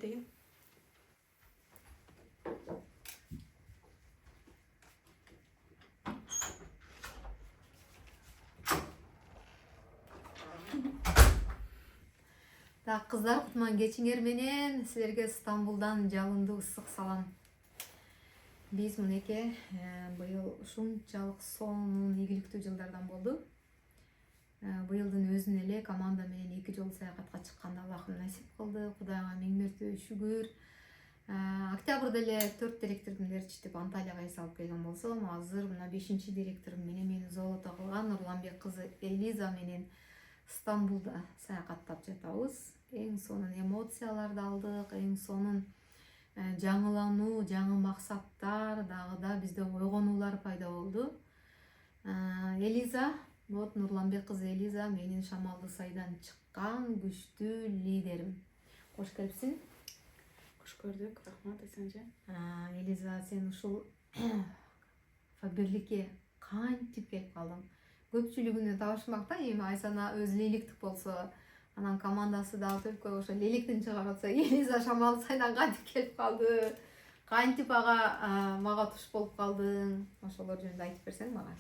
деген. Так, кыздар, кутман кечиңер менен силерге Стамбулдан жалындуу ысык салам. Биз мынеке быйыл ушунчалык сонун ийгиликтүү жылдардан болду. Быйылдын өзүнө эле команда менен 2 жолу саякатка чыкканда Аллахым насип кылды. Кудайга миң мерте шүгүр. Октябрда эле 4 директордун ээрчитип Анталияга эс алып келген болсом, азыр мына 5-чи директорум менен мени золото кылган Нурланбек кызы Элиза менен Стамбулда саякаттап жатабыз. Эң сонун эмоцияларды алдык, эң сонун жаңылануу, жаңы максаттар, дагы да бизде ойгонуулар пайда болду. Элиза, вот Нурланбек кызы Элиза менин Шамалды сайдан чыккан күчтүү лидерим. Кош келипсиң. Кош көрдүк, рахмат Эсенже. Элиза, сен ушул фаберликке кантип келип калдың? Көпчүлүгүнө табышмак да, эми Айсана өзү лейликтик болсо, анан командасы дагы төлкө ошо лейликтин чыгарып атса, Элиза Шамал сайдан кантип келип калды? Кантип мага туш болуп калдың? Ошолор жөнүндө айтып берсең мага.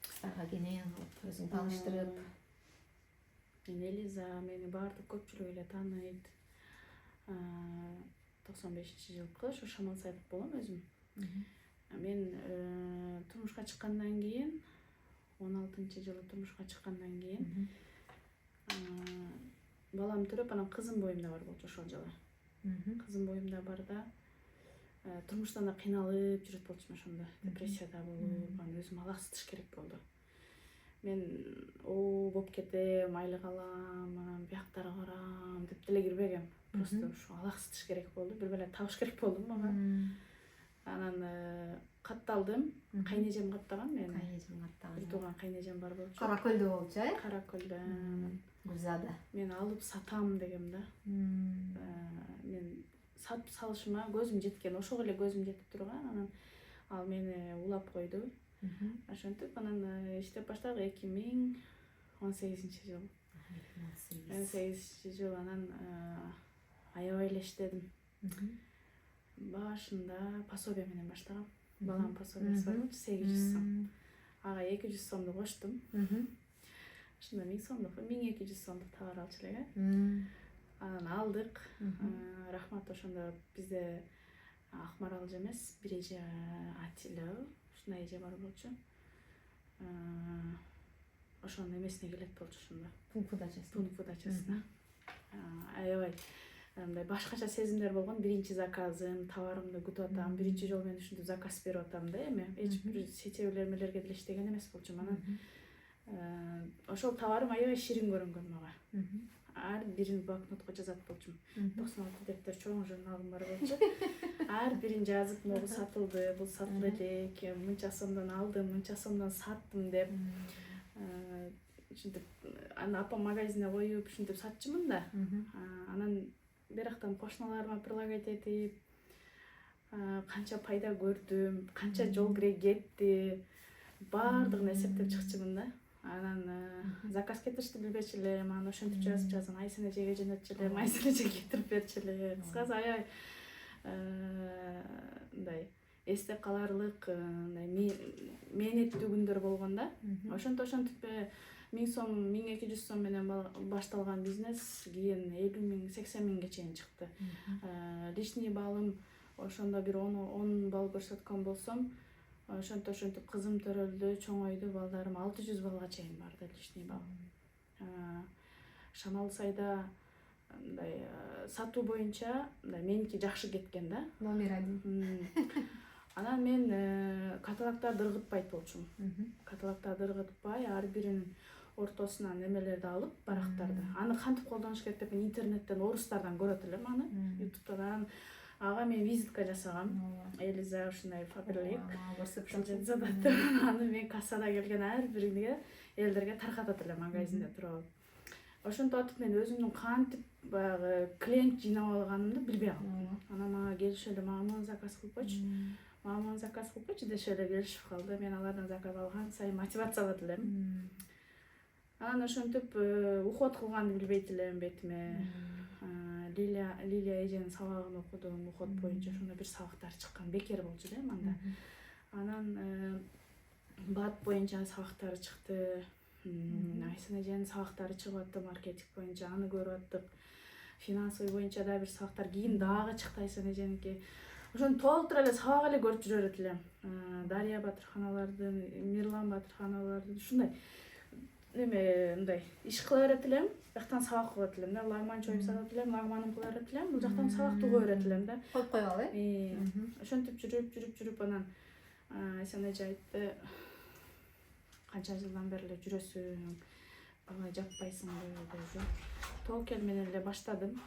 Кыздарга кенен кылып өзүң тааныштырып. Мен Элиза, мени баардык көпчүлүк эле тааныйт. 95-жылкы ошо Шамал сайдык болом өзүм. Мен турмушка чыккандан кийин 16-жылы турмушка чыккандан кийин балам төрөп, анан кызым боюмда бар болчу ошол жылы. Кызым боюмда барда турмуштан да кыйналып жүрөт болчумун ошондо. Депрессияда болуп, анан өзүм алаксытыш керек болду. Мен болуп кетем, айлык алам, анан бияктары барам деп деле кирбегем. Просто ушу алаксытыш керек болду. Бир беле табыш керек болду мага. Анан катталдым. Кайнежем каттаган мени. Кайнежем каттаган. Бир тууган кайнежем бар болчу. Каракөлдө болчу, Каракөлдө. Гүлзада. Мен алып сатам дегем да. Мен сатып салышыма көзүм жеткен, ошого эле көзүм жетип турган. Анан ал мени улап койду. Ошентип анан иштеп баштадык 2018-жыл. 18-жыл анан аябай эле иштедим. Башында пособие менен баштагам. Балам пособиясы бар болчу, 800 сом. Ага 200 сомду коштум. Ошондо 1000 сомдук, 1200 сомдук товар алчу элек. Анан алдык. Рахмат, ошондо бизде Акмарал эже эмес, бир эже Атило, ушундай эже бар болчу. Ошонун эмесине келет болчу ошондо. Пункт выдачасы. Пункт выдачасына. Аябай мындай башкача сезимдер болгон. Биринчи заказым, товарымды күтүп атам, биринчи жолу мен ушинтип заказ берип атам да эми. Эч бир сетевлер мелерге деле иштеген эмес болчумун. Анан ошол товарым аябай ширин көрүнгөн мага. Ар бирин блокнотко жазат болчумун. 96 дептер чоң журналым бар болчу. Ар бирин жазып, могу сатылды, бул сатылды элек, мынча сомдон алдым, мынча сомдон саттым деп. Ушинтип аны апам магазине коюп, ушинтип сатчумун да. Анан бирактан кошуналарыма предлагать этип, канча пайда көрдүм, канча жол кире кетти, баардыгын эсептеп чыкчумун да. Анан заказ кетиришти билбечү элем, анан ошентип жазып Айсын эжеге жөнөтчү элем, Айсын эже кетирип берчү эле. Кыскасы аябай мындай эсте каларлык, мээнеттүү күндөр болгон да. Ошентип 1000 сом, 1200 сом менен башталган бизнес кийин 50 миң, 80 миңге чейин чыкты. Личный балым ошондо бир 10 балл көрсөткөн болсом, ошентип кызым төрөлдү, чоңойду, балдарым 600 балга чейин барды личный балл. Шамал сайда мындай сатуу боюнча меники жакшы кеткен да. Номер 1. Анан мен каталогдарды ыргытпайт болчумун. Каталогдарды ыргытпай, ар биринин ортосунан эмелерди алып, барактарды. Аны кантип колдонуш керек деп мен интернеттен, орустардан көрөт элем аны, YouTube'дан. Ага мен визитка жасагам. Элиза ушундай фаберлик. Аны мен кассада келген ар биринге элдерге таркатат элем магазинде туруп. Ошентип атып мен өзүмдүн кантип баягы клиент жыйнап алганымды билбей калдым. Анан мага келишип эле мага заказ кылып койчу. Мама заказ кылып койчу дешип эле келишип калды. Мен алардан заказ алган сайын мотивациялап элем. Анан ошентип уход кылганды билбейт элем бетиме. Лилия эженин сабагын окудум, уход боюнча ошондо бир сабактар чыккан, бекер болчу да мында. Анан бат боюнча сабактары чыкты. Айсан эженин сабактары чыгып атты, маркетинг боюнча аны көрүп аттык. Финансовый боюнча да бир сабактар, кийин дагы чыкты Айсан эженики. Ошону толтура эле сабак эле көрүп жүрөт элем. Дарья Батырхановалардын, Мирлан Батырхановалардын ушундай мындай иш кыла берет элем, жактан сабак кылат элем да. Лагман чоюп сатат элем, лагманым кыла берет элем, бул жактан сабакты уга берет элем да. Коюп койгол Ошентип жүрүп анан Айсан эже айтты, канча жылдан бери эле жүрөсүң, бала жаппайсыңбы деп. Токел менен эле баштадым.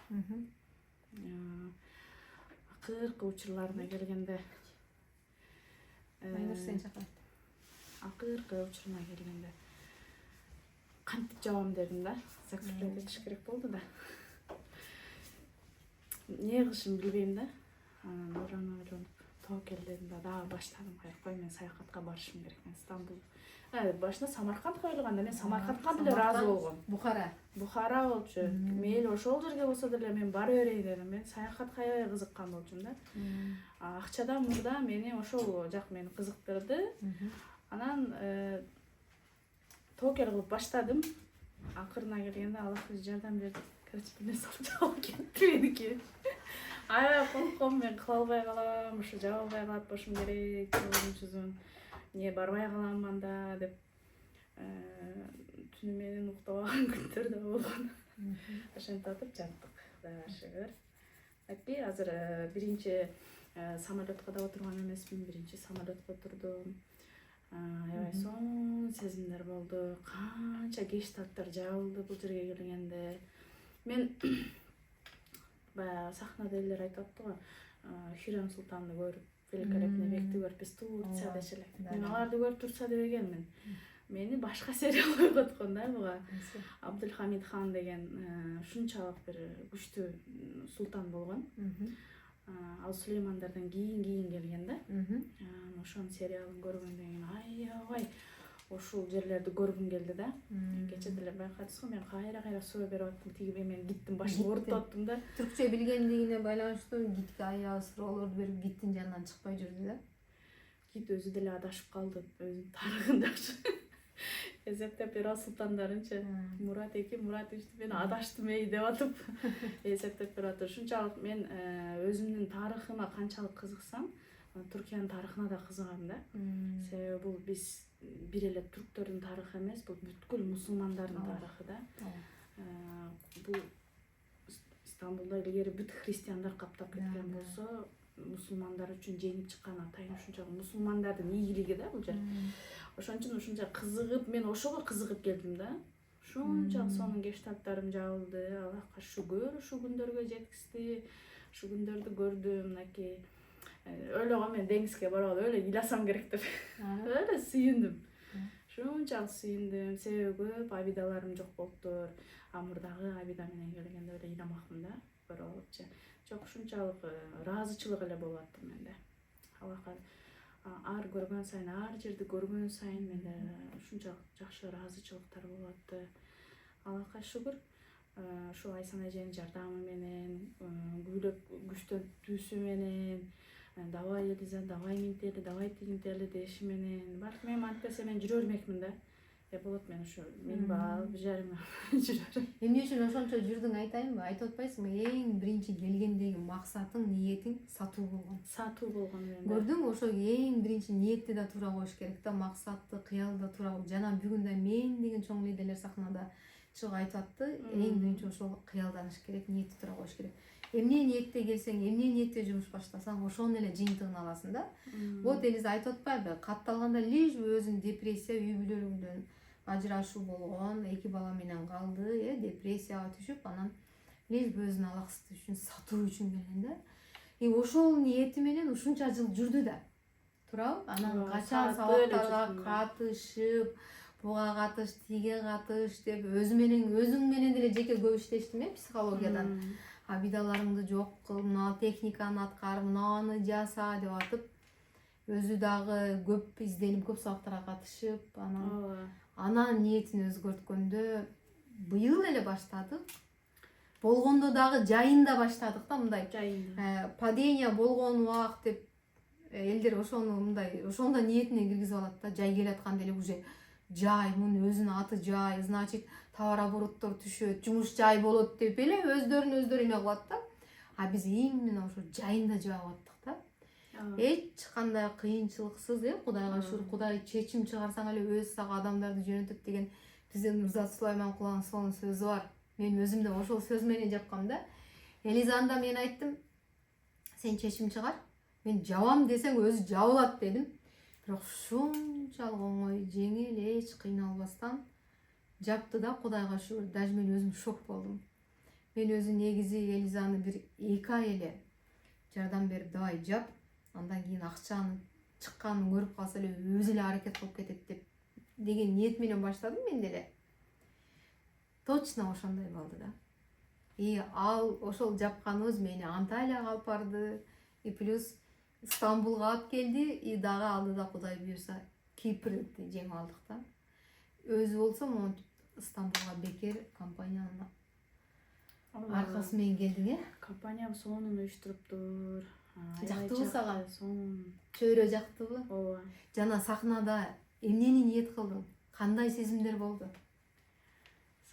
Акыркы учурларына келгенде кантип жабам дедим да. Закреплять этиш керек болду да. Эмне кылышымды билбейм да. Ойлонуп Токел дедим да, дагы баштадым. Кой мен саякатка барышым керек, мен Стамбул. Башында Самарканд коюлганда мен Самаркандка деле ыраазы болгом. Бухара болчу. Мейли ошол жерге болсо деле мен бара берейин дедим. Мен саякатка аябай кызыккан болчумун да. Акчадан мурда мени ошол жак мени кызыктырды. Анан Токел кылып баштадым. Акырына келгенде Аллах өзү жардам берди. Короче, мен салып жабып кетти меники. Аябай коркком, мен кыла албай калам, ушу жаба албай калат болушум керек, чузун. Не барбай калам анда деп түнү менен уктабаган күндөр да болгон. Ошентип атып жаттык, Кудайга шүгүр. Эпи азыр биринчи самолетка да отурган эмесмин, биринчи самолетке отурдум. Аябай сонун сезимдер болду. Канча гештальттар жабылды бул жерге келгенде. Мен баягы сахнада элдер айтып атты го, Хюррем Султанды көрүп, великолепный векти көрүп, биз Турция дешеле. Мен аларды көрүп Турция дебегенмин. Мени башка сериал койготкон да буга. Абдулхамид хан деген ушунчалык бир күчтүү султан болгон. Ал Сулеймандардан кийин келген да. Ошонун сериалын көргөндөн кийин аябай ошол жерлерди көргүм келди да. Кече деле байкадыңызбы, мен кайра суу берип аттым, тиги мен гиттин башын ооруп аттым да. Түркчө билгендигине байланыштуу гитке аябай суроолорду берип гиттин жанынан чыкпай жүрдү да. Гит өзү деле адашып калды, өзүнүн тарыхын жакшы эсептеп берип султандарынчы. Мурат 2, Мурат 3 мен адаштым деп атып эсептеп берип атыр. Ушунчалык мен өзүмдүн тарыхыма канчалык кызыксам, Түркиянын тарыхына да кызыгам да. Себеби бул биз бир эле түрктөрдүн тарыхы эмес, бул бүткүл мусулмандардын тарыхы да. Бул Стамбулда илгери бүт христиандар каптап кеткен болсо, мусулмандар үчүн жеңип чыккан атайын ушунчалык мусулмандардын ийгилиги да бул жер. Ошон үчүн ушунча кызыгып, мен ошого кызыгып келдим да. Ушунчалык сонун гештальттарым жабылды. Аллахка шүгүр, ушу күндөргө жеткизди. Ушу күндөрдү көрдүм, мынакей. Ойлогом мен деңизге барып эле ыйласам керек деп. Эле сүйүндүм. Ушунчалык сүйүндүм. Себеби көп абидаларым жок болуптур. Мурдагы абида менен келгенде эле ыйламакмын да. Көрөбүчү. Жок, ушунчалык ыраазычылык эле болуп атты менде. Аллахка ар көргөн сайын, ар жерди көргөн сайын менде ушунчалык жакшы ыраазычылыктар болуп атты. Аллахка шүгүр. Ушул Айсан эженин жардамы менен, күчтөн түсү менен, давай Элиза, давай минтели, давай тигинтели деши менен, балким мен антпесе мен жүрө бермекмин да. Болот, мен ушу мен баал бир жарым жүрөр. Эмне үчүн ошончо жүрдүң айтайынбы? Айтып атпайсыңбы? Эң биринчи келгендеги максатың, ниетиң сатуу болгон. Сатуу болгон мен. Көрдүңбү, ошо эң биринчи ниетти да туура коюш керек да, максатты, кыялды да туура. Жана бүгүн да мен деген чоң лидерлер сахнада чыгып айтып атты. Эң биринчи ошол кыялданыш керек, ниетти туура коюш керек. Эмне ниетте келсең, эмне ниетте жумуш баштасаң, ошонун эле жыйынтыгын аласың да. Вот Элиза айтып атпайбы? Катталганда лишь өзүн депрессия, үй бүлөлүгүнөн ажырашуу болгон, 2 бала менен калды, депрессияга түшүп, анан лишь өзүн алаксытуу үчүн, сатуу үчүн келген да. Ошол ниети менен ушунча жыл жүрдү да. Туурабы? Анан качан сабактарга катышып, буга катыш, тиге катыш деп өзүң менен деле жеке көп иштештим, психологиядан. Абидаларыңды жок кыл, мына техниканы аткар, мынаны жаса деп атып, өзү дагы көп изденип, көп сабактарга катышып, анан Анан ниетин өзгөрткөндө быйыл эле баштадык. Болгондо дагы жайында баштадык да, мындай падение болгон убакыт деп элдер ошону мындай ошондо ниетине киргизип алат да. Жай келатканда эле уже жай, мунун өзүнүн аты жай, значит товар обороттор түшөт, жумуш жай болот деп эле өздөрү эме кылат да. А биз именно ошо жайында жаап аттык да. Эч кандай кыйынчылыксыз, Кудайга шүгүр. Кудай чечим чыгарсаң эле өзү сага адамдарды жөнөтөт деген биздин Мырзат Сулайман Куланов сөзү бар. Мен өзүм да ошол сөз менен жапкам да. Элизанда мен айттым, сен чечим чыгар, мен жабам десең өзү жабылат дедим. Бирок ушунчалык оңой, жеңил, эч кыйналбастан жапты да, Кудайга шүгүр. Даже мен өзүм шок болдум. Мен өзү негизи Элизаны бир 2 ай эле жардам берип давай жап, андан кийин акчанын чыкканын көрүп калса эле өзү эле аракет кылып кетет деген ниет менен баштадым мен деле. Точно ошондой болду да. И ал ошол жапканыбыз мени Анталияга алып барды, и плюс Стамбулга алып келди, и дагы алдыда Кудай буюрса Кипрди жеңип алдык да. Өзү болсо монтип Стамбулга бекер компаниянын аркасы менен келдиң, Компаниям сонун уюштуруптур. Жактыбы сага? Чөйрө жактыбы? Ооба. Жана сахнада эмнени ниет кылдың? Кандай сезимдер болду?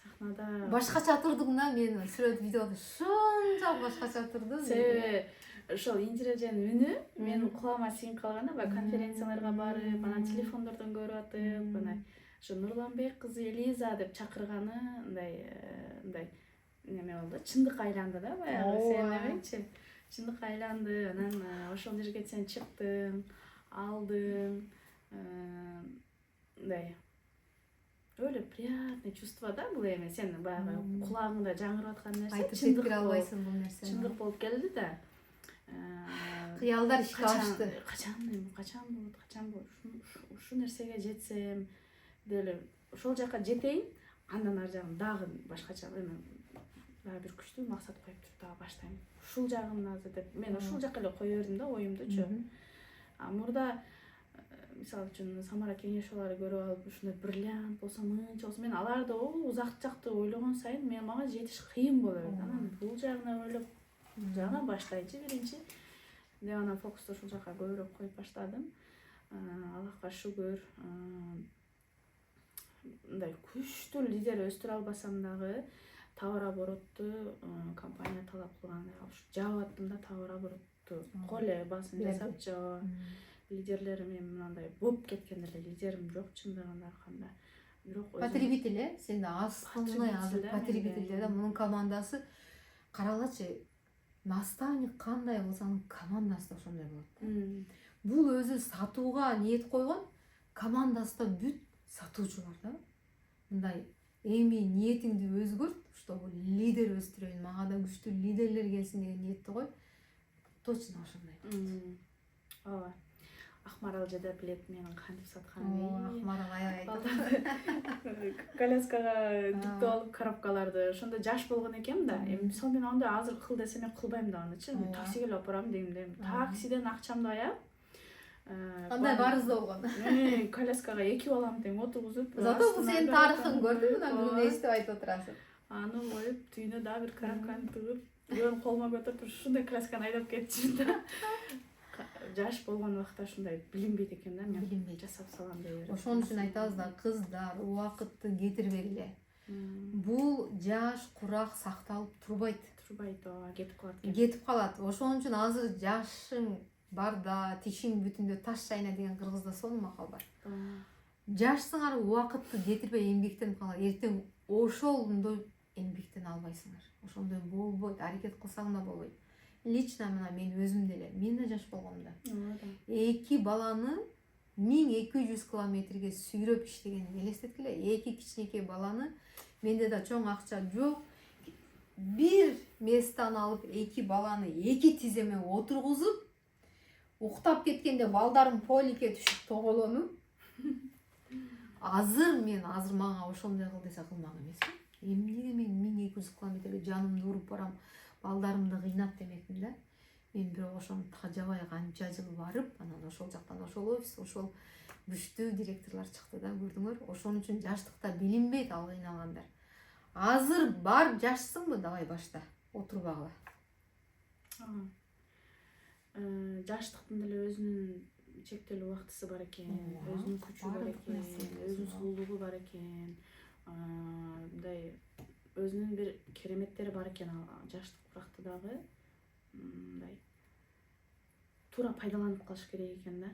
Сахнада Башкача турдуң да, мен сүрөт видеодо ушунчалык башкача турду. Себеби ошол Индиреженин үнү менин кулагыма сиңип калган да. Баягы конференцияларга барып, анан телефондордон көрүп атып, анан ошо Нурланбек кызы Элиза деп чакырганы мындай неме болду, чындыкка айланды да, баягы сен эмечи, чындыкка айланды. Анан ошол жерге сен чыктың, алдың, мындай өлө приятный чувство да, бул эме сен баягы кулагыңда жаңырып аткан нерсе айтып жеткире албайсың бул нерсени. чындык болуп келди да. Кыялдар ишке ашты. Качан болот, ушу нерсеге жетсем деле ошол жака жетейин, андан ар жагын дагы башкача эме дагы бир күчтүү максат коюп туруп дагы баштайм. Ушул жагын азыр деп мен ушул жака эле кое бердим да оюмдучу. Мурда мисалы үчүн Самара Кеңешоваларды көрүп алып ушундай бриллиант болсо, мынча болсо, мен аларды узак жакты ойлогон сайын мага жетиш кыйын боло берди. Анан бул жагына ойлоп жана баштайчы биринчи деп анан фокусту ушул жака көбүрөөк коюп баштадым. Аллахка шүгүр. Мындай күчтүү лидер өстүрө албасам дагы товар оборотту компания талап кылган, жаап аттым да товар оборотту. Коле баасын жасап жаба. Лидерлерим эми мындай болуп кеткен эле лидерим жок чындыгында айтканда. Бирок Потребитель, сен да основной азыр потребитель да, мунун командасы каралачы. Наставник кандай болсо анын командасы да ошондой болот. Бул өзү сатууга ниет койгон, командасы да бүт сатуучулар да. Мындай эми ниетиңди өзгөрт, чтобы лидер өстүрөйүн, мага да күчтүү лидерлер келсин деген ниетте кой. Точно ошондой. Ооба. Акмарал жада билет менин кантип сатканымды. Акмарал аябай айтат. Коляскага жүктөп алып коробкаларды. Ошондо жаш болгон экенмин да. Эми мисалы мен анда азыр кыл десем мен кылбайм да анычы. Таксиге алып барам дегендем. Таксиден акчамды аяп. Кандай барызда болгон. Коляскага 2 баламды тең отургузуп. Зато бул сенин тарыхың, көрдүңбү? Бүгүн эстеп айтып отурасың. Аны коюп, түйүнө дагы бир коробканы тыгып, бирөөнү колума көтөрүп ушундай колясканы айдап кетчүмүн да. Жаш болгон убакта ушундай билинбейт экен да, мен жасап салам деп эле. Ошон үчүн айтабыз да, кыздар убакытты кетирбегиле. Бул жаш курак сакталып турбайт, ооба, кетип калат. Ошон үчүн азыр жашың барда, тишиң бүтүндө таш чайна деген кыргызда сонун макал бар. Жашсыңар, убакытты кетирбей эмгектенип калыңар. Эртең ошондой эмгектене албайсыңар. Ошондой болбойт, аракет кылсаң да болбойт. Лично мына мен өзүм деле, мен да жаш болгомда 2 баланы 1200 километрге сүйрөп иштегенди элестеткиле. 2 кичинекей баланы, менде да чоң акча жок. Бир месттен алып 2 баланы 2 тиземе отургузуп, уктап кеткенде балдарым поликке түшүп тоголонуп. Азыр мага ошондой кыл десе кылмак эмесмин. Эмнеге мен 1200 километрге жанымды уруп барам, балдарымды кыйнап демекмин да. Мен бирок ошону тажабай канча жыл барып, анан ошол жактан ошол офис, ошол күчтүү директорлор чыкты да, көрдүңөр. Ошон үчүн жаштыкта билинбейт ал кыйналгандар. Азыр бар жашсыңбы, давай башта отурбагыла. Жаштыктын деле өзүнүн чектелүү убактысы бар экен, өзүнүн күчү бар экен, өзүнүн сулуулугу бар экен, мындай өзүнүн бир кереметтери бар экен жаштык убакты дагы мындай туура пайдаланып калыш керек экен да.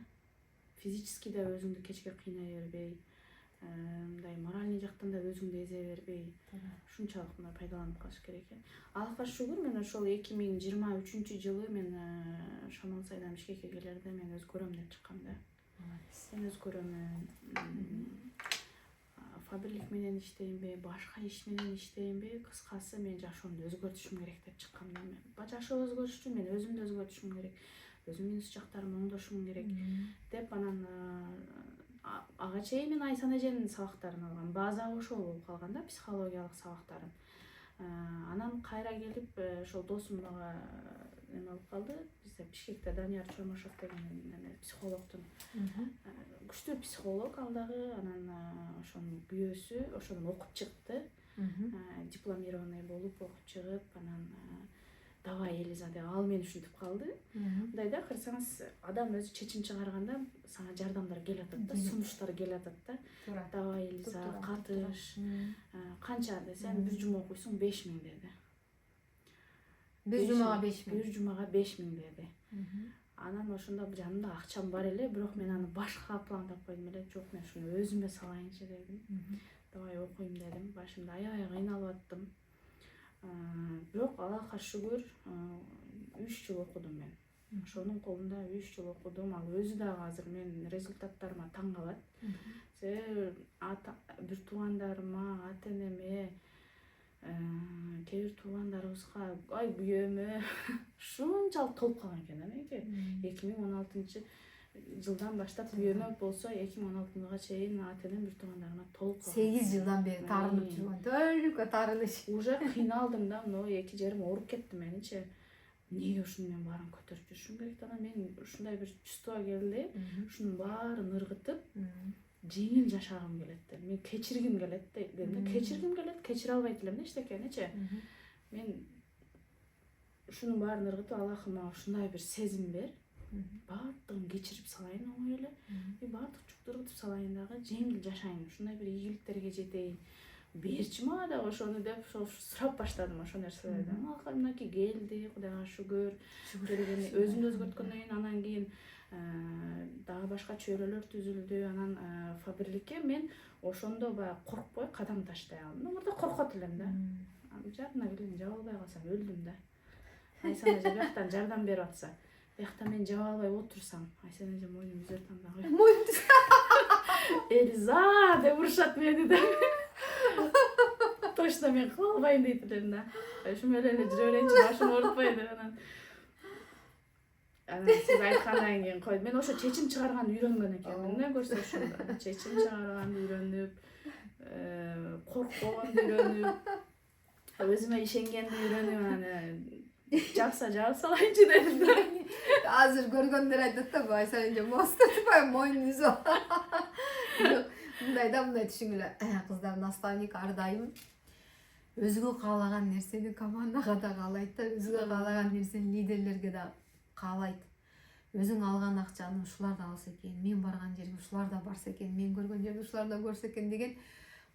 Физически да өзүңдү кечке кыйнай бербей, мындай моральный жактан да өзүңдү эзе бербей, ушунчалык мындай пайдаланып калыш керек экен. Аллахка шүгүр, мен ошол 2023-жылы мен Шамал-Сайдан Бишкекке келерде мен өз көрөм деп чыккам да. Мен өз көрөмүн фабрик менен иштейинби, башка иш менен иштейинби, кыскасы мен жашоомду өзгөртүшүм керек деп чыккам да. Мен жашоо өзгөрүш үчүн мен өзүмдү өзгөртүшүм керек, өзүмдүн минус жактарымды оңдошум керек деп анан ага чейин мен Айсан эженин сабактарын алгам. База ошол болуп калган да, психологиялык сабактарын. Анан кайра келип ошол досум мага эме болуп калды. Бизде Бишкекте Данияр Чормошов деген психологдун күчтүү психолог ал дагы, анан ошонун күйөөсү ошондон окуп чыкты. Дипломированный болуп окуп чыгып, анан давай Элиза деп ал мени ушинтип калды. Мындай да, карасаңыз адам өзү чечим чыгарганда сага жардамдар келатат да, сунуштар келатат да. Давай Элиза, катыш. Канча десем, бир жума окуйсуң 5000 деди. Бир жумага 5000. Бир жумага 5000 деди. Анан ошондо жанымда акчам бар эле, бирок мен аны башка пландап койдум эле. Жок, мен ушуну өзүмө салайынчы дедим. Давай окуйм дедим. Башымда аябай кыйналып аттым. Бирок Аллахка шүгүр 3 жыл окудум мен. Ошонун колунда 3 жыл окудум. Ал өзү дагы азыр менин результаттарыма таң калат. Бир туугандарыма, ата-энеме, кээ бир туугандарыбызга, ай күйөөмө ушунчалык толуп калган экен да меники. 2016-жылдан баштап күйөөмө болсо 2016-жылга чейин ата-энем бир туугандарыма толуп калган. 8 жылдан бери таарынып жүргөн. Только таарыныч. Уже кыйналдым да, но 2 жерим ооруп кетти меничи. Эмнеге ушунун мен баарын көтөрүп жүрүшүм керек да, мен ушундай бир чувство келди. Ушунун баарын ыргытып, жеңил жашагым келет деп. Мен кечиргим келет дедим. Кечиргим келет, кечире албайт элем да эчтекеничи. Мен ушунун баарын ыргытып, Аллахым мага ушундай бир сезим бер. Баардыгын кечирип салайын оңой эле. Баардык чукту ыргытып салайын дагы, жеңил жашайын, ушундай бир ийгиликтерге жетейин. Берчи мага дагы ошону деп сурап баштадым ошол нерселерди. Аллахка мынакей келди, Кудайга шүгүр. Өзүмдү өзгөрткөндөн кийин анан кийин дагы башка чөйрөлөр түзүлдү. Анан фабрикке мен ошондо баягы коркпой кадам таштай алдым. Мурда коркот элем да. Жарына келем, жаба албай калсам өлдүм да. Айсан эже бияктан жардам берип атса, биякта мен жаба албай отурсам, Айсан эже мойнун үзөт анда коет. Элиза деп урушат мени да. Точно мен кыла албайм дейт элем да. Ушу менен эле жүрө берейинчи, башым оорутпай деп анан сиз айткандан кийин койдум. Мен ошо чечим чыгарганды үйрөнгөн экенмин да, көрсө ошондо. Чечим чыгарганды үйрөнүп, коркпогонду үйрөнүп, өзүмө ишенгенди үйрөнүп, аны жапса жаап салайынчы дедим да. Азыр көргөндөр айтат да, Айсан эже мост tutпай мойнун үзүп. Мындай да, мындай түшүнгүлө. Кыздар наставник ар дайым өзгө каалаган нерсени командага да каалайт да, өзгө каалаган нерсени лидерлерге да каалайт. Өзүң алган акчаны ушулар да алса экен, мен барган жерге ушулар да барса экен, мен көргөн жерди ушулар да көрсө экен деген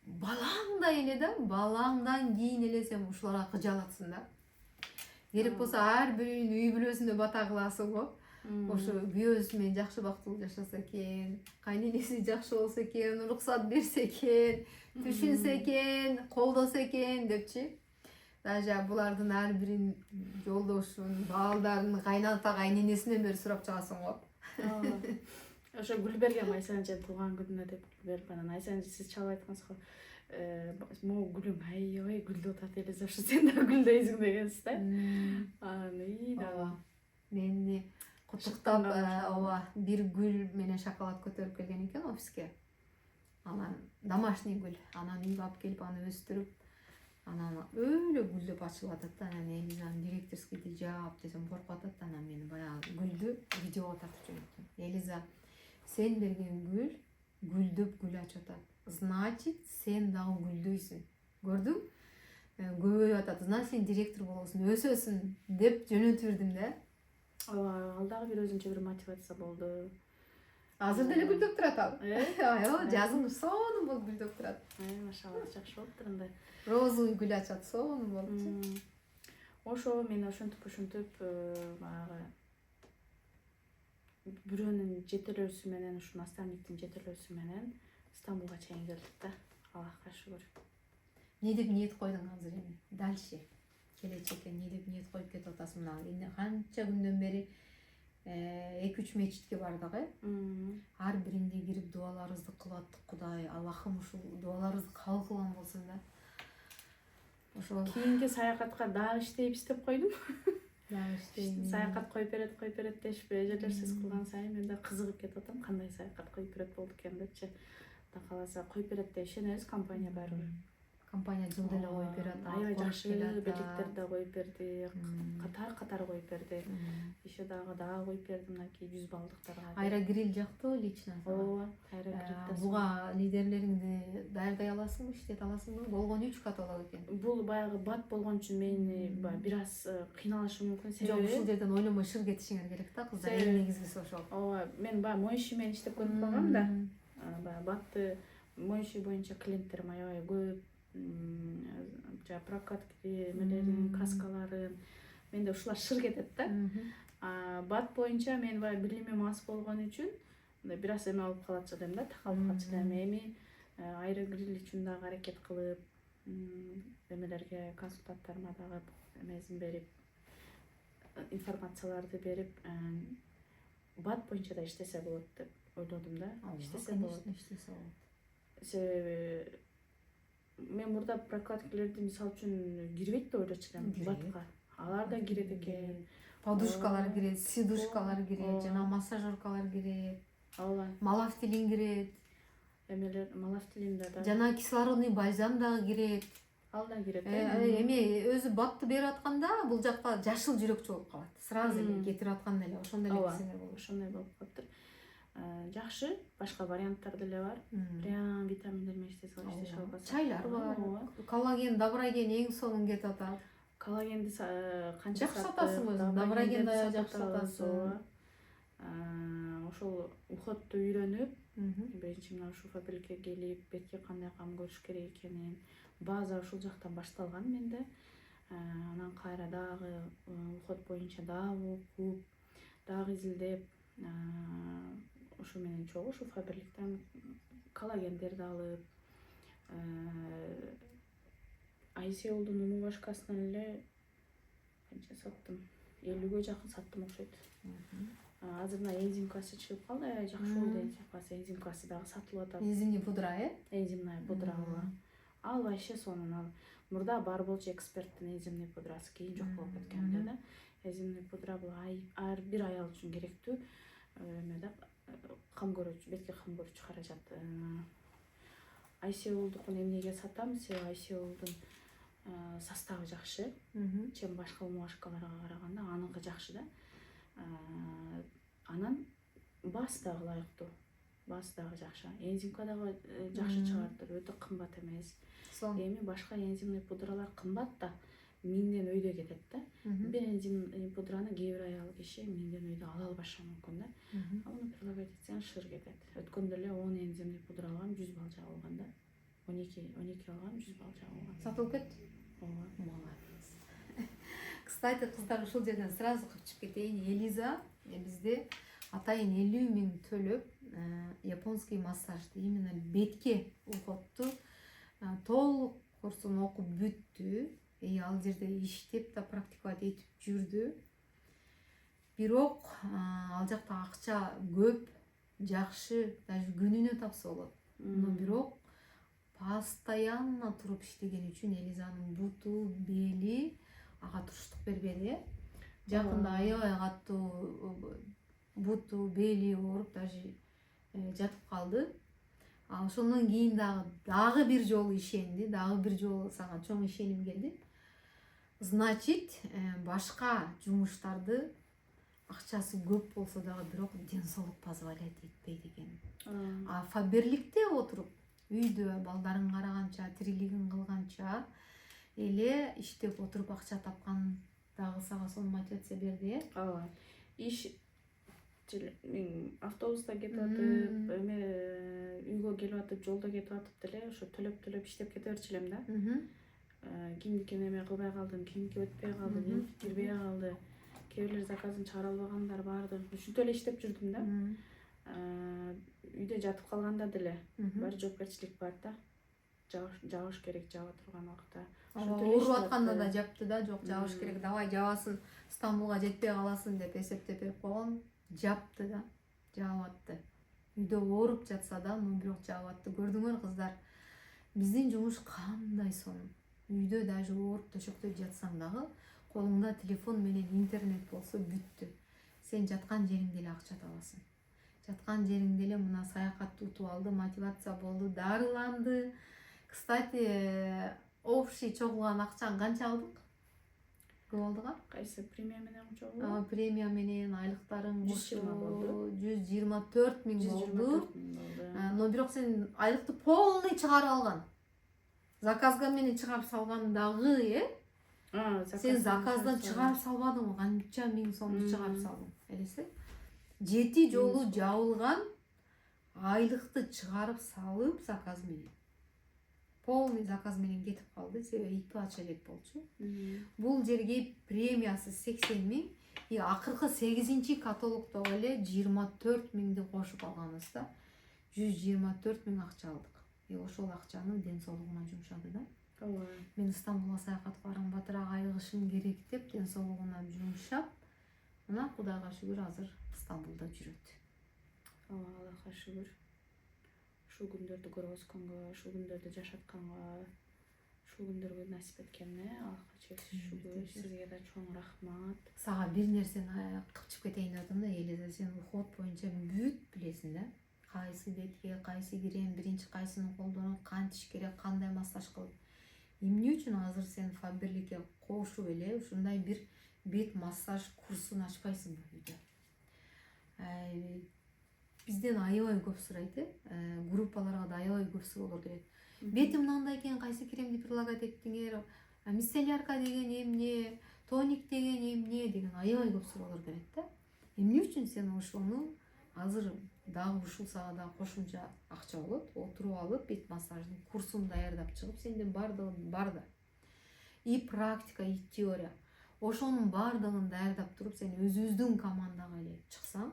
балаңдай эле да, балаңдан кийин эле сен ушуларга кыжалатсың да. Керек болсо ар бирөөнүн үй бүлөсүнө бата кыласың го. Ошо күйөөсү менен жакшы бактылуу жашаса экен, кайненеси жакшы болсо экен, уруксат берсе экен, түшүнсө экен, колдосо экен депчи. Даже булардын ар бирин жолдошун, балдарын, кайната, кайненесинен бери сурап чыгасың го. Ошо гүл бергем Айсан эже тууган күнүнө деп берип, анан Айсан эже сиз чалып айткансыз го. Могу гүлүң аябай гүлдөп атат Элиза, ушу сен да гүлдөйсүң дегенсиз да. Анан мени куттуктап, ооба, бир гүл менен шоколад көтөрүп келген экен офиске. Анан домашний гүл, анан үйгө алып келип аны өстүрүп, анан өлө гүлдөп ачылып атат да. Анан Элизанын директорскийди жаап десем коркуп атат. Анан мен гүлдү видеого тартып жөнөттүм. Элиза, сен берген гүл гүлдөп гүл ачып атат. Значит, сен дагы гүлдөйсүң. Көрдүң? Көбөйүп атат. Значит, сен директор болосуң, өсөсүң деп жөнөтүп бердим да. Ал дагы бир өзүнчө бир мотивация болду. Азыр деле гүлдөп турат ал. Жазым сонун болуп гүлдөп турат. Машалла, жакшы болуптур анда. Розовый гүл ачат, сонун болупчу. Ошо мен ошентип баягы бирөөнүн жетелөөсү менен, ушу наставниктин жетелөөсү менен Стамбулга чейин келдик да. Аллахка шүгүр. Не деп ниет койдуң азыр эми? Дальше келечекке не деп ниет коюп кетип атасың мына? Канча күндөн бери 2-3 мечитке бардык, ар биринде кирип дуаларыбызды кылып аттык. Кудай, Аллахым ушул дуаларыбызды кабыл кылган болсун да. Ошо Кийинки саякатка дагы иштейбиз деп койдум. дагы иштейм. Саякат коюп берет дешип эжелерсиз кылган сайын мен да кызыгып кетип атам. Кандай саякат коюп берет болду экен депчи. Кудай кааласа коюп берет деп ишенебиз, компания баары бир. Компания жылда эле коюп берет. Аябай жакшы белектер да коюп берди. Катар коюп берди. Еще дагы коюп берди мынакей 100 баллдыктарга. Аэрогриль жактуу лично. Ооба, аэрогриль. Буга лидерлериңди даярдай аласыңбы, иштете аласыңбы? Болгону 3 кат болот экен. Бул баягы бат болгон үчүн мени бир аз кыйналышы мүмкүн. Жок, ушул жерден ойлонбой шыр кетишиңер керек да, кыздар. Эң негизгиси ошол. Ооба, мен баягы моющий менен иштеп көрүп калгам да. Баягы батты моющий боюнча клиенттерим аябай көп. Прокат эмелерин, краскаларын менде ушулар шыр кетет да. Бат боюнча мен баягы билимим аз болгон үчүн бир аз эме алып калат элем да, такалып калчу элем. Эми аэрогриль үчүн дагы аракет кылып, эмелерге, консультанттарыма дагы эмесин берип, информацияларды берип, бат боюнча да иштесе болот деп ойлодум да. Иштесе болот. Себеби мен мурда прокаткалерди мисалы үчүн кирбейт деп ойлочу элем батка. Алар да кирет экен. Подушкалар кирет, сидушкалар кирет, жана массажеркалар кирет. Ооба. Малафтилин кирет. Эмелер малафтилин да. Жана кислородный бальзам дагы кирет. Ал да кирет. Эми өзү батты берип атканда бул жакта жашыл жүрөкчү болуп калат. Сразу эле кетирип атканда эле ошондой эле нерселер болот. Ошондой болуп калыптыр. Жакшы, башка варианттар деле бар. Прям витаминдер менен иштесе албаса. Чайлар бар. Коллаген, доброген эң сонун кетип атат. Коллагенди канча жакшы сатасың өзүң. Доброген да жакшы сатасың. Ошол уходду үйрөнүп, биринчи мына ушул фабрикке келип, бетке кандай кам көрүш керек экенин, база ушул жактан башталган менде. Анан кайра дагы уход боюнча дагы окуп, дагы изилдеп, ошо менен чогуу ушул фабриктен коллагендерди алып, Айсеулдун уму башкасынан эле канча саттым? 50-гө жакын саттым окшойт. Азыр мына энзимкасы чыгып калды, жакшы болду энзимкасы. Энзимкасы дагы сатылып атат. Энзимный пудра, Энзимный пудра. Ал вообще сонун. Ал мурда бар болчу эксперттин энзимный пудрасы, кийин жок болуп кеткен да. Энзимный пудра бул ар бир аял үчүн керектүү. Эмеде кам көрүүчү, бетке кам көрүүчү каражат. Айсеулдукун эмнеге сатам? Себеби Айсеулдун составы жакшы. Чем башка умашкаларга караганда аныкы жакшы да. Анан баасы дагы ылайыктуу. Баасы дагы жакшы. Энзимка дагы жакшы чыгартыр, өтө кымбат эмес. Эми башка энзимный пудралар кымбат да, 1000ден өйдө кетет да. Бир энзимный пудраны кээ бир аял киши 1000ден өйдө ала албашы мүмкүн да. Аны прилагать этсең шыр кетет. Өткөндө эле 10 энзимный пудра алгам, 100 балл жагып алган да. 12 алгам, 100 балл жагып алган. Сатылып кетти? Ооба. Молодец. Кстати, кыздар, ушул жерден сразу кырчып кетейин. Элиза бизде атайын 50 000 төлөп японский массажды, именно бетке уходду толук курсун окуп бүттү. Ал жерде иштеп да практиковать этип жүрдү. Бирок ал жакта акча көп, жакшы, даже күнүнө тапса болот. Но бирок постоянно туруп иштеген үчүн Элизанын буту, бели ага туруштук бербеди. Жакында аябай катуу буту, бели ооруп, даже жатып калды. Ошондон кийин дагы бир жолу ишенди, дагы бир жолу сага чоң ишеним келди. Значит, башка жумуштарды акчасы көп болсо дагы бирок ден соолук позволять этпейт экен. А фаберликте отуруп үйдө балдарын караганча, тирилигин кылганча эле иштеп отуруп акча тапкан дагы сага сонун мотивация берди, э? Ооба. Иш автобуста кетип атып, эме үйгө келип атып, жолдо кетип атып деле ошо төлөп иштеп кете берчү элем да. Кимдикин эме кылбай калдым, кимдики өтпөй калды, кимдики кирбей калды. Кээ бирлер заказын чыгара албагандар баардыгын ушинтип эле иштеп жүрдүм да. Үйдө жатып калганда деле баары жоопкерчилик бар да. Жабыш керек жаба турган убакта. Ооруп атканда да жапты да, жок жабыш керек, давай жабасын, Стамбулга жетпей каласың деп эсептеп берип койгон. Жапты да, жаап атты. Үйдө ооруп жатса да, бирок жаап атты. Көрдүңөр кыздар, биздин жумуш кандай сонун. Үйдө даже ооруп төшөктө жатсаң дагы, колуңда телефон менен интернет болсо бүттү. Сен жаткан жериңде эле акча табасың. Жаткан жериңде эле мына саякатты утуп алды, мотивация болду, дарыланды. Кстати, общий чогулган акчаны канча алдык? Көп алдыга? Кайсы премия менен чогуу? Премия менен айлыктарың 120 болду. 124 000 болду. 124 000 болду. Но бирок сен айлыкты полный чыгарып алган. Заказга менен чыгарып салган дагы, Сен заказдан чыгарып салбадың, канча миң сомду чыгарып салдың. Элесе? 7 жолу жабылган айлыкты чыгарып салып заказ менен. Полный заказ менен кетип калды, себеби 2 ача элек болчу. Бул жерге премиясы 80 000, и акыркы 8-чи каталогдо эле 24 000ди кошуп алганбыз да. 124 000 акча алдык. Ошол акчаны ден соолугуна жумшады да. Мен Стамбулга саякатка барам, батыраак айыгышым керек деп ден соолугуна жумшап, мына Кудайга шүгүр азыр Стамбулда жүрөт. Аллахка шүгүр. Ушул күндөрдү көрүп өскөнгө, ушул күндөрдү жашатканга, ушул күндөргө насип эткенине Аллахка чексиз шүгүр. Сизге да чоң рахмат. Сага бир нерсени кылчып кетейин деп атам да, Элиза, сен уход боюнча бүт билесиң да. Кайсы бетке, кайсы крем, биринчи кайсыны колдонуп, кантиш керек, кандай массаж кылып. Эмне үчүн азыр сен фаберликке кошуп эле ушундай бир бет массаж курсун ачпайсыңбы үйдө? Бизден аябай көп сурайт, группаларга да аябай көп суроолор келет. Бетим мындай экен, кайсы кремди предлагать эттиңер? Мицеллярка деген эмне? Тоник деген эмне? Деген аябай көп суроолор келет да. Эмне үчүн сен ошону азыр дагы ушул сага да кошумча акча болот, отуруп алып бет массаждын курсун даярдап чыгып, сенден бардыгы бар да. И практика, и теория. Ошонун бардыгын даярдап туруп, сен өзүбүздүн командага эле чыксаң,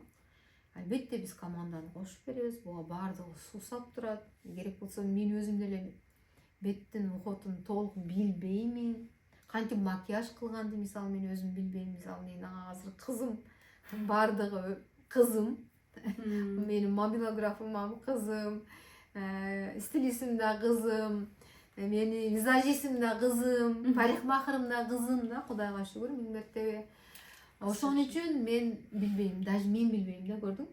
албетте биз команданы кошуп беребиз. Буга бардыгы суусап турат. Керек болсо мен өзүм деле беттин уходун толук билбеймин. Кантип макияж кылганды мисалы мен өзүм билбейм. Мисалы мен азыр кызым, бардыгы кызым. Менин мобилографым кызым, стилистим да кызым, менин визажистим да кызым, парикмахерим да кызым да, Кудайга шүгүр, миң мертебе. Ошон үчүн мен билбейм, даже мен билбейм да, көрдүң?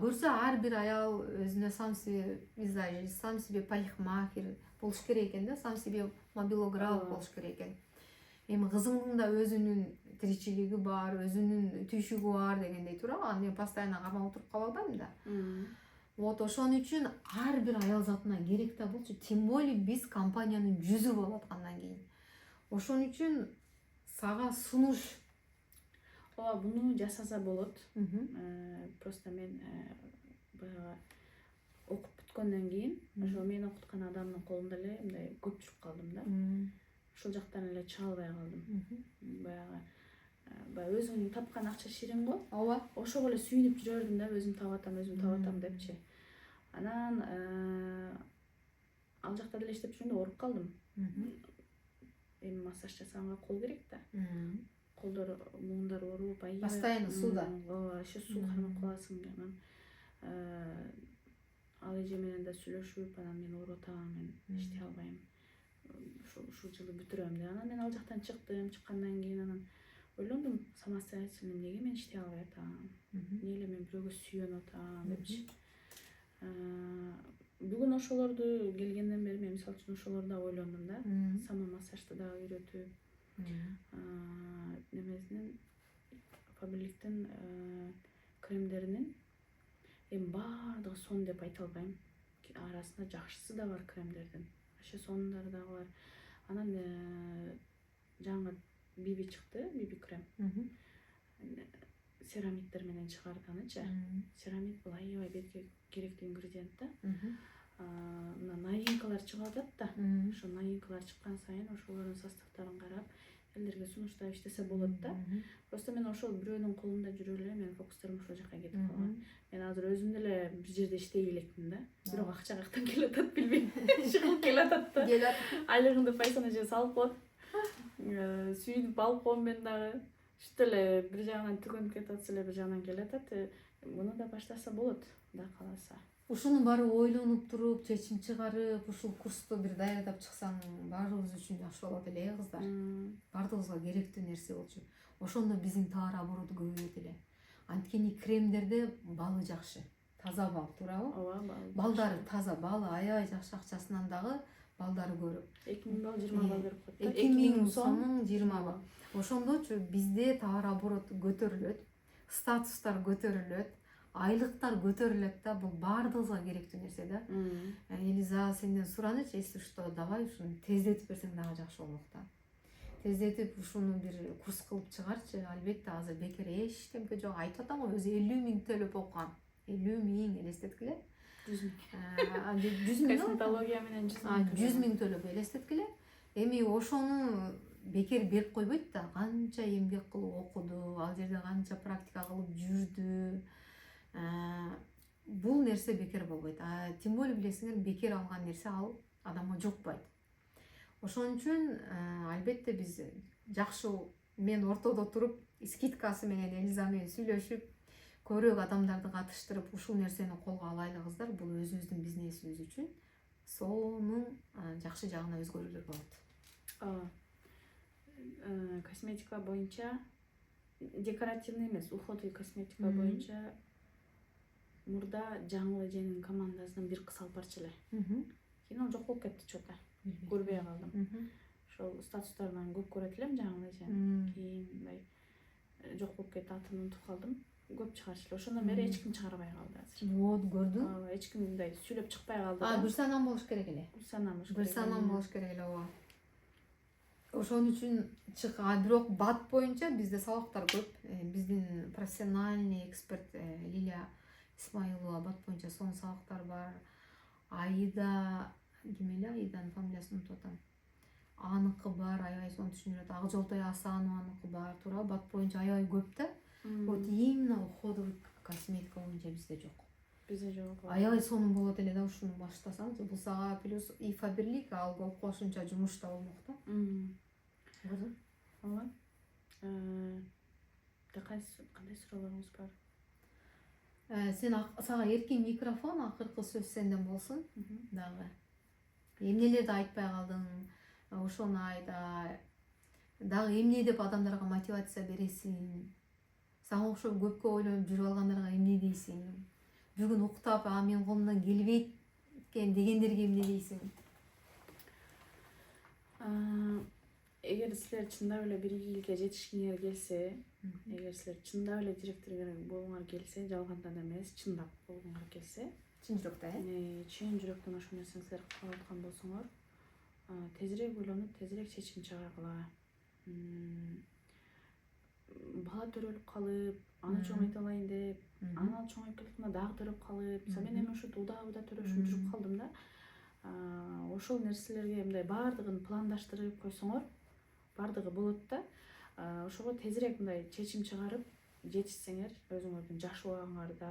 Көрсө ар бир аял өзүнө сам себе визажист, сам себе парикмахер болуш керек экен да, сам себе мобилограф болуш керек экен. Эми кызымдын да өзүнүн тиричилиги бар, өзүнүн түйшүгү бар дегендей туура. Аны мен постоянно кармап отуруп кала албайм да. Вот ошон үчүн ар бир аял затына керек да болчу. Тем более биз компаниянын жүзү болуп аткандан кийин. Ошон үчүн сага сунуш. Ооба, буну жасаса болот. Просто мен баягы окуп бүткөндөн кийин, ошо мен окуткан адамдын колунда эле мындай көп жүрүп калдым да. Ошол жактан эле чыга албай калдым. Баягы өзүң тапкан акча ширин го. Ооба. Ошого эле сүйүнүп жүрө бердим да, өзүм таап атам депчи. Анан ал жакта деле иштеп жүргөндө ооруп калдым. Эми массаж жасаганга кол керек да. Колдор, муңдар ооруп, аябай постоянно сууда. Ооба, ошо суу кармап каласың. Анан ал эже менен да сүйлөшүп, анан мен ооруп атам, мен иштей албайм. Ушул жылы бүтүрөм деп. Анан мен ал жактан чыктым. Чыккандан кийин анан ойлондум, самостоятельно эмнеге мен иштей албай атам? Эмне эле мен бирөөгө сүйөнүп атам депчи. Бүгүн ошолорду келгенден бери мен мисалы үчүн ошолорду да ойлондум да. Самомассажды да үйрөтүп, немесинен Faberlic'тин кремдеринин эми баардыгы сон деп айта албайм. Арасында жакшысы да бар кремдердин. Вообще сонундары да бар. Анан жаңы биби чыкты, биби крем. Ceramidler менен чыгарганычы. Ceramid бул аябай бетке керектүү ингредиент да. Мына новинкалар чыгып атат да. Ошо новинкалар чыккан сайын ошолордун составдарын карап, элдерге сунуштап иштесе болот да. Просто мен ошол бирөөнүн колунда жүрө эле менин фокустарым ошол жака кетип калган. Мен азыр өзүм деле бир жерде иштей элекмин да. Бирок акча каяктан келатат билбейм. Чыгып келатат да. Айлыгымды пайсанажа салып коет. Сүйүнүп алып коем мен дагы. Ушинтип эле бир жагынан түгөнүп кетип эле, бир жагынан келатат. Муну да баштаса болот, Кудай кааласа. Ушунун баары ойлонуп туруп, чечим чыгарып, ушул курсту бир даярдап чыксаң, баарыбыз үчүн жакшы болот эле, кыздар. Баардыгыбызга керектүү нерсе болчу. Ошондо биздин товар обороту көбөйөт эле. Анткени кремдерде балы жакшы. Таза бал, туурабы? Ооба, Балдары таза, балы аябай жакшы, акчасынан дагы балдары көрөп. 2000 бал, 20 бал берип коет. 2000 сомун 20 бал. Ошондочу бизде товар обороту көтөрүлөт, статустар көтөрүлөт, айлыктар көтөрүлөт да. Бул баардыгыбызга керектүү нерсе да. Элиза сенден суранычы, если что, давай ушуну тездетип берсең дагы жакшы болмок да. Тездетип ушуну бир курс кылып чыгарчы. Албетте азыр бекер эчтеме жок. Айтып атам го, өзү 50 000 төлөп окуган. 50 000 элестеткиле. 100 000 косметология менен 100 000 төлөп элестеткиле. Эми ошону бекер берип койбойт да. Канча эмгек кылып окуду, ал жерде канча практика кылып жүрдү. Бул нерсе бекер болбойт. Тем более билесиңер, бекер алган нерсе ал адамга жукпайт. Ошон үчүн албетте биз жакшы, мен ортодо туруп, скидкасы менен Элиза менен сүйлөшүп, көбүрөөк адамдарды катыштырып, ушул нерсени колго алайлы кыздар. Бул өзүбүздүн бизнесибиз үчүн сонун жакшы жагына өзгөрүүлөр болот. Косметика боюнча, декоративный эмес, уходовый косметика боюнча мурда Жаңыл эженин командасынан бир кыз алып барчу эле. Кийин ал жок болуп кетти чото. Көрбөй калдым. Ошол статустарынан көп көрөт элем Жаңыл эжени. Кийин мындай жок болуп кетти, атын унутуп калдым. Көп чыгарчу эле. Ошондон бери эч ким чыгарбай калды азыр. Вот, көрдүң? Эч ким мындай сүйлөп чыкпай калды. Бир санам болуш керек эле. Бир санам болуш керек эле, ооба. Ошон үчүн чыккан. Бирок бат боюнча бизде сабактар көп. Биздин профессиональный эксперт Лилия Исмаилова бат боюнча сонун сабактар бар. Аида, ким эле Аиданын фамилиясын унутуп атам. Аныкы бар, аябай сонун түшүндүрөт. Акжолтой Асанованыкы бар, туура бат боюнча аябай көп да. Вот именно уходовый косметика боюнча бизде жок. Бизде жок. Аябай сонун болот эле да, ушуну баштасаңыз. Бул сага плюс и Faberlic алга кошумча жумушта болмок да. Көрдүң? Ооба. Кандай суроолоруңуз бар? Сага эркин микрофон, акыркы сөз сенден болсун дагы. Эмнелерди айтпай калдың? Ошону айта. Дагы эмне деп адамдарга мотивация бересиң? Сага окшоп көпкө ойлонуп жүрүп алгандарга эмне дейсиң? Бүгүн уктап, менин колумдан келбейт экен дегендерге эмне дейсиң? Эгер силер чындап эле бир ийгиликке жетишкиңер келсе, эгер силер чындап эле директор болгуңар келсе, жалгандан эмес, чындап болгуңар келсе, Чын жүрөктөн, чын жүрөктөн ошол нерсени силер кылып аткан болсоңор, тезирээк ойлонуп, тезирээк чечим чыгаргыла. Бала төрөлүп калып, аны чоңойто алайын деп, аны чоңоюп кеткенде дагы төрөп калып, мен эми ушинтип уда төрөшүп жүрүп калдым да. Ошол нерселерге мындай баардыгын пландаштырып койсоңор, баардыгы болот да. Ошого тезирээк мындай чечим чыгарып жетишсеңер, өзүңөрдүн жаш убагыңарда,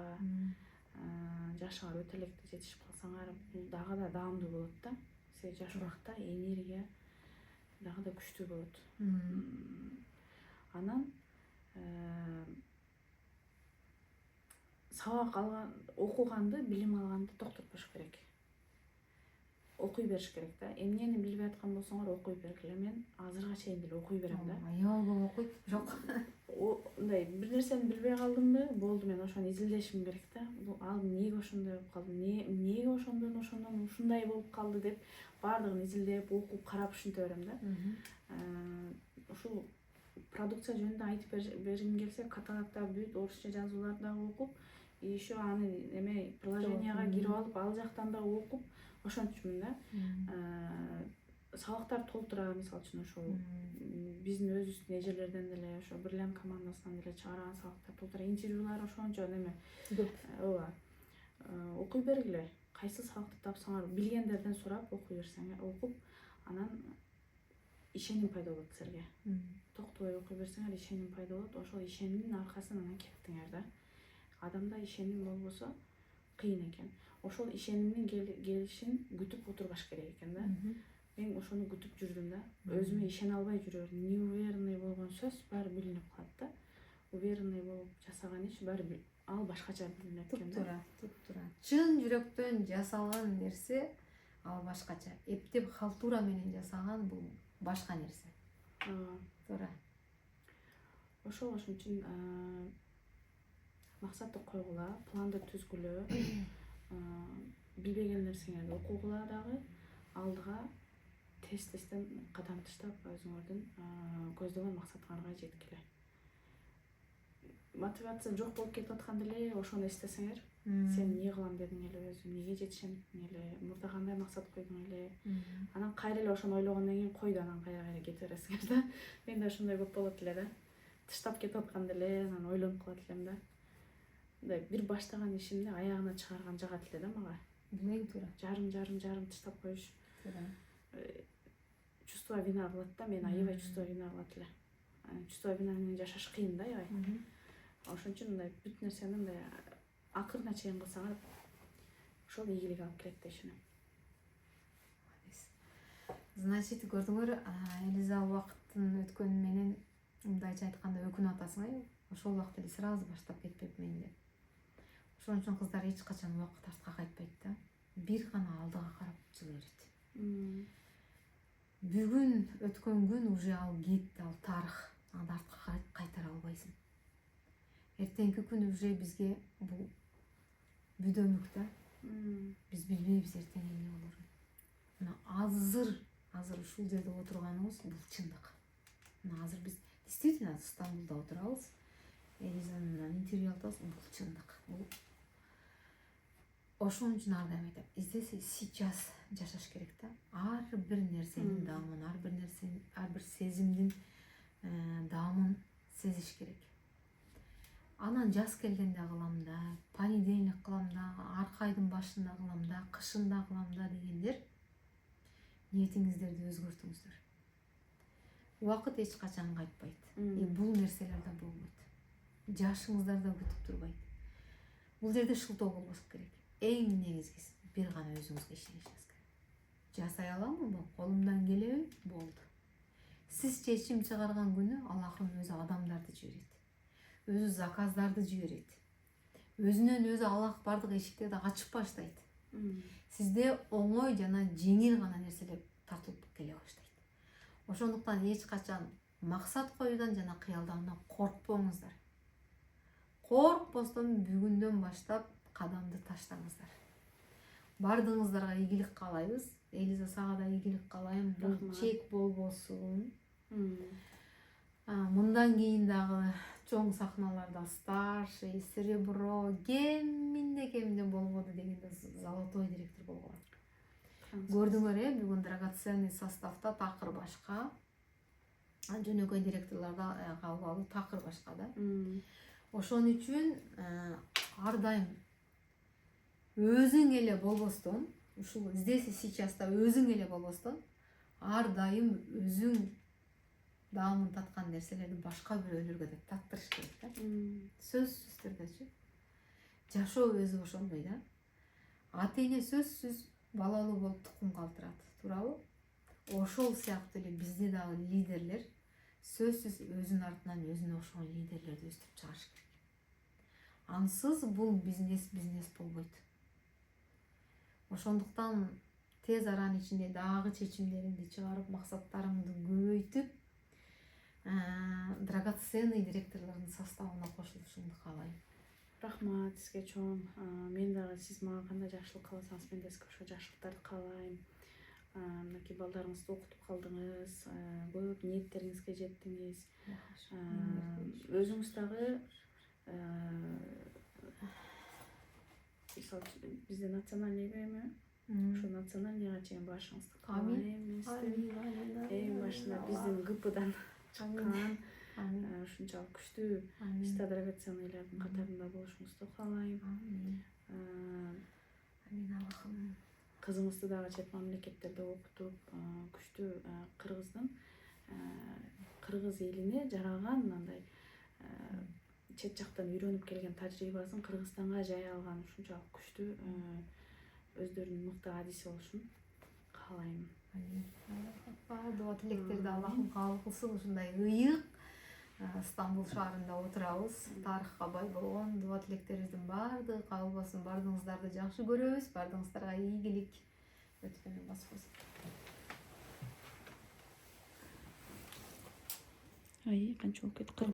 жашыңар өтө электе жетишип калсаңар, бул дагы да даамдуу болот да. Себеби жаш убакта энергия дагы да күчтүү болот. Анан сабак алган, окуганды, билим алганды токтотпош керек. Окуй бериш керек да. Эмнени билбей аткан болсоңор окуй бергиле. Мен азырга чейин деле окуй берем да. Аябай көп окуйт. Жок. Мындай бир нерсени билбей калдымбы, болду, мен ошону изилдешим керек да. Ал эмнеге ошондой болуп калды, эмнеге ошондон ушундай болуп калды деп баардыгын изилдеп, окуп, карап ушинте берем да. Ушул продукция жөнүндө айтып бергим келсе, каталогда бүт орусча жазууларды дагы окуп, еще аны эме приложенияга кирип алып, ал жактан да окуп, ошентчүмүн да. Салыктар толтура, мисалы үчүн ошол биздин өзүбүздүн эжелерден деле, ошо Бирлем командасынан деле чыгарган салыктар толтура. Интервьюлар ошончо неме көп. ооба. Окуй бергиле. Кайсы салыкты тапсаңар, билгендерден сурап окуй берсеңер, окуп, анан ишеним пайда болот силерге. Токтобой окуй берсеңер, ишеним пайда болот. Ошол ишенимдин аркасынан анан кеттиңер да. Адамда ишеним болбосо кыйын экен. Ошол ишенимдин келишин күтүп отурбаш керек экен да. Мен ошону күтүп жүрдүм да. Өзүмө ишене албай жүрөм. Неуверенный болгон сөз баары билинип калат да. Уверенный болуп жасаган иш баары ал башкача билинет экен да. Туп-тура. Чын жүрөктөн жасалган нерсе ал башкача. Эптеп халтура менен жасалган бул башка нерсе. Туура. Ошол үчүн максатты койгула, планды түзгүлө, билбеген нерсеңерди окугула дагы, алдыга тез-тезден кадам таштап өзүңөрдүн көздөгөн максатыңарга жеткиле. Мотивация жок болуп кетип атканда эле ошону эстесеңер, сен эмне кылам дедиң эле, өзүң эмнеге жетишем дедиң эле, мурда кандай максат койдуң эле, анан кайра эле ошону ойлогондон кийин койду, анан кайра кете бересиңер да. Менде ошондой көп болот эле да. Таштап кетип атканда эле анан ойлонуп калат элем да. Мындай бир баштаган ишимди аягына чыгарган жагат эле да мага. Билем, туура. Жарым таштап коюш. Чувство вина кылат да, мен аябай чувство вина кылат эле. Чувство вина менен жашаш кыйын да, аябай. Ошон үчүн мындай бүт нерсени мындай акырына чейин кылсаңар, ошол ийгилик алып келет деп ишенем. Значит, көрдүңөр, Элиза убакыттын өткөнү менен мындайча айтканда өкүнүп атасың, ошол убакта эле сразу баштап кетпепмин деп. Ошон үчүн кыздар эч качан убакыт артка кайтпайт да. Бир гана алдыга карап жылы берет. Бүгүн өткөн күн уже ал кетти, ал тарых. Аны артка кайтара албайсың. Эртеңки күн уже бизге бул бүдөмүк да. Биз билбейбиз эртең эмне болорун. Мына азыр ушул жерде отурганыбыз бул чындык. Мына азыр биз действительно Стамбулда отурабыз. Элиза менен интервью алабыз, бул чындык. Ошон үчүн ар дайым айтам, здесь сейчас жашаш керек да. Ар бир нерсенин даамын, ар бир сезимдин даамын сезиш керек. Анан жаз келгенде кылам да, понедельник кылам да, арка айдын башында кылам да, кышында кылам да дегендер ниетиңиздерди өзгөртүңүздөр. Убакыт эч качан кайтпайт. Бул нерселер да болбойт. Жашыңыздар да күтүп турбайт. Бул жерде шылтоо болбош керек. Эң негизгиси бир гана өзүңүзгө ишенишиңиз керек. Жасай аламынбы? Колумдан келеби? Болду. Сиз чечим чыгарган күнү Аллахым өзү адамдарды жиберет. Өзү заказдарды жиберет. Өзүнөн өзү Аллах бардык эшиктерди ачып баштайт. Сизде оңой жана жеңил гана нерселер тартылып келе баштайт. Ошондуктан эч качан максат коюудан жана кыялдануудан коркпоңуздар. Коркпостон бүгүндөн баштап кадамды таштаңыздар. Бардыгыңыздарга ийгилик каалайбыз. Элиза, сага да ийгилик каалайм. Бул чек болбосун. Мындан кийин дагы чоң сахналарда старший, серебро, кеминде болбоду дегенде золотой директор болгон. Көрдүңөр, бүгүн драгоценный составда такыр башка. Жөнөкөй директорлордо калбалуу такыр башка да. Ошон үчүн ар дайым өзүң эле болбостон, ушул здесь и сейчаста өзүң эле болбостон, ар дайым өзүң даамын таткан нерселерди башка бирөөлөргө да таттырыш керек да. Сөзсүз түрдөчү. Жашоо өзү ошондой да. Ата эне сөзсүз балалуу болуп тукум калтырат, туурабы? Ошол сыяктуу эле бизде дагы лидерлер сөзсүз өзүнүн артынан өзүнө окшогон лидерлерди өстүрүп чыгарыш керек. Ансыз бул бизнес болбойт. Ошондуктан тез аранын ичинде дагы чечимдериңди чыгарып, максаттарыңды көбөйтүп, драгоценный директорлордун составына кошулушуңду каалайм. Рахмат сизге чоң. Мен дагы сиз мага кандай жакшылык кааласаңыз, мен да сизге ошо жакшылыктарды каалайм. мынакей балдарыңызды окутуп калдыңыз, көп ниеттериңизге жеттиңиз. Өзүңүз дагы мисалы бизде национальный эми ошо национальныйга чейин башыңызды каалайм. Эң башында биздин ГПдан чыккан ушунчалык күчтүү стадрогоциялардын катарында болушуңузду каалайм. Аллахым. Кызыңызды дагы чет мамлекеттерде окутуп, күчтүү кыргыз элине жаралган мындай чет жактан үйрөнүп келген тажрыйбасын Кыргызстанга жая алган ушунчалык күчтүү өздөрүнүн мыкты адиси болушун каалайм. Дуа тилектерди Аллахым кабыл кылсын. Ушундай ыйык Стамбул шаарында отурабыз. Тарыхка бай болгон дуа тилектерибиздин баардыгы кабыл болсун. Баардыгыңыздарды жакшы көрөбүз. Баардыгыңыздарга ийгилик өткөнүн баспыз. Ай, канча болуп кетти?